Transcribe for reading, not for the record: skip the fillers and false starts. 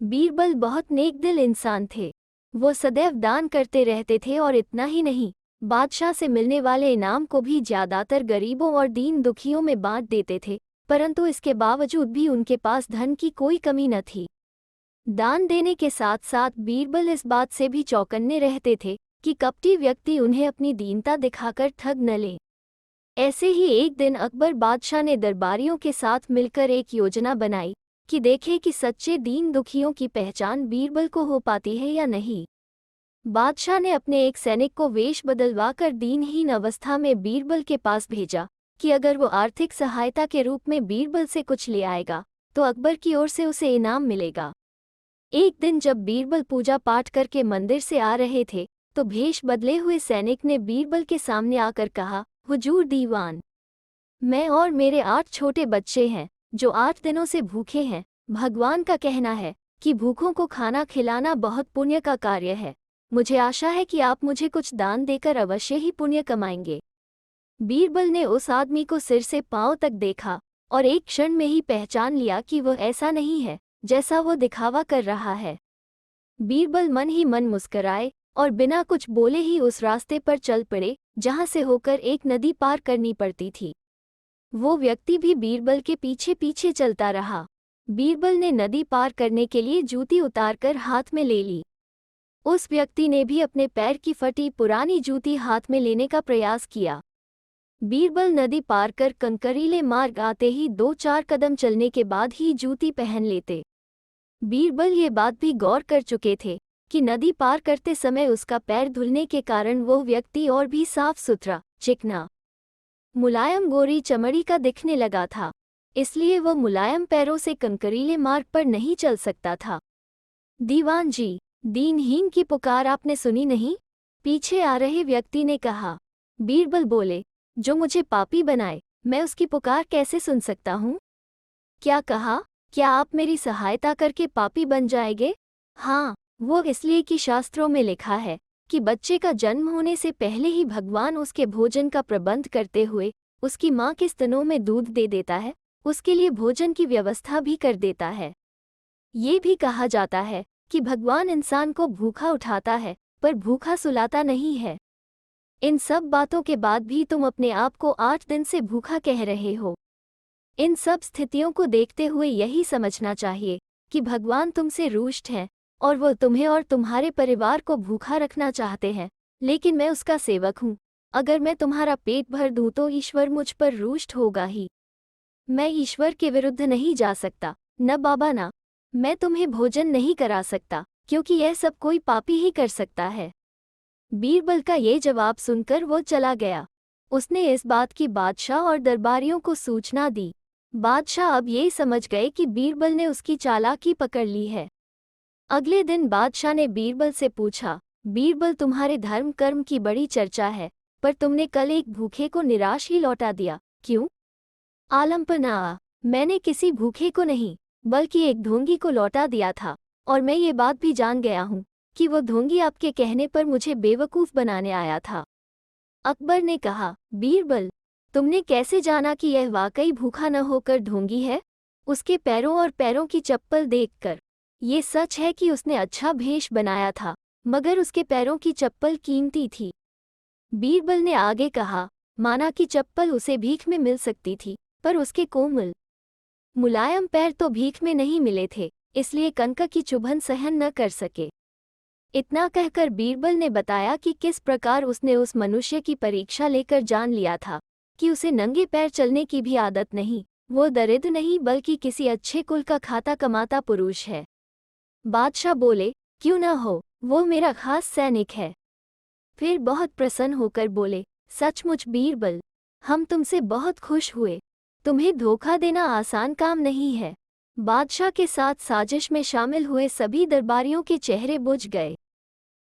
बीरबल बहुत नेकदिल इंसान थे। वो सदैव दान करते रहते थे और इतना ही नहीं, बादशाह से मिलने वाले इनाम को भी ज्यादातर गरीबों और दीन दुखियों में बांट देते थे। परंतु इसके बावजूद भी उनके पास धन की कोई कमी न थी। दान देने के साथ साथ बीरबल इस बात से भी चौकन्ने रहते थे कि कपटी व्यक्ति उन्हें अपनी दीनता दिखाकर ठग न ले। ऐसे ही एक दिन अकबर बादशाह ने दरबारियों के साथ मिलकर एक योजना बनाई कि देखे कि सच्चे दीन दुखियों की पहचान बीरबल को हो पाती है या नहीं। बादशाह ने अपने एक सैनिक को वेश बदलवा कर दीनहीन अवस्था में बीरबल के पास भेजा कि अगर वो आर्थिक सहायता के रूप में बीरबल से कुछ ले आएगा तो अकबर की ओर से उसे इनाम मिलेगा। एक दिन जब बीरबल पूजा पाठ करके मंदिर से आ रहे थे तो भेष बदले हुए सैनिक ने बीरबल के सामने आकर कहा, हुजूर दीवान, मैं और मेरे 8 छोटे बच्चे हैं जो 8 दिनों से भूखे हैं। भगवान का कहना है कि भूखों को खाना खिलाना बहुत पुण्य का कार्य है। मुझे आशा है कि आप मुझे कुछ दान देकर अवश्य ही पुण्य कमाएंगे। बीरबल ने उस आदमी को सिर से पांव तक देखा और एक क्षण में ही पहचान लिया कि वह ऐसा नहीं है जैसा वो दिखावा कर रहा है। बीरबल मन ही मन मुस्कराए और बिना कुछ बोले ही उस रास्ते पर चल पड़े जहां से होकर एक नदी पार करनी पड़ती थी। वो व्यक्ति भी बीरबल के पीछे पीछे चलता रहा। बीरबल ने नदी पार करने के लिए जूती उतारकर हाथ में ले ली। उस व्यक्ति ने भी अपने पैर की फटी पुरानी जूती हाथ में लेने का प्रयास किया। बीरबल नदी पार कर कंकरीले मार्ग आते ही 2-4 कदम चलने के बाद ही जूती पहन लेते। बीरबल ये बात भी गौर कर चुके थे कि नदी पार करते समय उसका पैर धुलने के कारण वो व्यक्ति और भी साफ सुथरा, चिकना, मुलायम गोरी चमड़ी का दिखने लगा था, इसलिए वह मुलायम पैरों से कंकरीले मार्ग पर नहीं चल सकता था। दीवान जी, दीनहीन की पुकार आपने सुनी नहीं? पीछे आ रहे व्यक्ति ने कहा। बीरबल बोले, जो मुझे पापी बनाए, मैं उसकी पुकार कैसे सुन सकता हूँ? क्या कहा? क्या आप मेरी सहायता करके पापी बन जाएंगे? हाँ, वो इसलिए कि शास्त्रों में लिखा है कि बच्चे का जन्म होने से पहले ही भगवान उसके भोजन का प्रबंध करते हुए उसकी माँ के स्तनों में दूध दे देता है, उसके लिए भोजन की व्यवस्था भी कर देता है। ये भी कहा जाता है कि भगवान इंसान को भूखा उठाता है पर भूखा सुलाता नहीं है। इन सब बातों के बाद भी तुम अपने आप को 8 दिन से भूखा कह रहे हो। इन सब स्थितियों को देखते हुए यही समझना चाहिए कि भगवान तुमसे रुष्ट हैं और वो तुम्हें और तुम्हारे परिवार को भूखा रखना चाहते हैं, लेकिन मैं उसका सेवक हूँ। अगर मैं तुम्हारा पेट भर दूँ तो ईश्वर मुझ पर रुष्ट होगा ही। मैं ईश्वर के विरुद्ध नहीं जा सकता, न बाबा ना। मैं तुम्हें भोजन नहीं करा सकता क्योंकि यह सब कोई पापी ही कर सकता है। बीरबल का ये जवाब सुनकर वो चला गया। उसने इस बात की बादशाह और दरबारियों को सूचना दी। बादशाह अब ये समझ गए कि बीरबल ने उसकी चालाकी पकड़ ली है। अगले दिन बादशाह ने बीरबल से पूछा, बीरबल, तुम्हारे धर्म कर्म की बड़ी चर्चा है, पर तुमने कल एक भूखे को निराश ही लौटा दिया, क्यों? आलम पर ना आ, मैंने किसी भूखे को नहीं बल्कि एक ढोंगी को लौटा दिया था, और मैं ये बात भी जान गया हूँ कि वो ढोंगी आपके कहने पर मुझे बेवकूफ़ बनाने आया था। अकबर ने कहा, बीरबल, तुमने कैसे जाना कि यह वाकई भूखा न होकर ढोंगी है? उसके पैरों और पैरों की चप्पल देखकर ये सच है कि उसने अच्छा भेष बनाया था, मगर उसके पैरों की चप्पल कीमती थी। बीरबल ने आगे कहा, माना कि चप्पल उसे भीख में मिल सकती थी, पर उसके कोमल मुलायम पैर तो भीख में नहीं मिले थे, इसलिए कनका की चुभन सहन न कर सके। इतना कहकर बीरबल ने बताया कि किस प्रकार उसने उस मनुष्य की परीक्षा लेकर जान लिया था कि उसे नंगे पैर चलने की भी आदत नहीं, वो दरिद्र नहीं बल्कि किसी अच्छे कुल का खाता कमाता पुरुष है। बादशाह बोले, क्यों न हो, वो मेरा खास सैनिक है। फिर बहुत प्रसन्न होकर बोले, सचमुच बीरबल, हम तुमसे बहुत खुश हुए। तुम्हें धोखा देना आसान काम नहीं है। बादशाह के साथ साजिश में शामिल हुए सभी दरबारियों के चेहरे बुझ गए।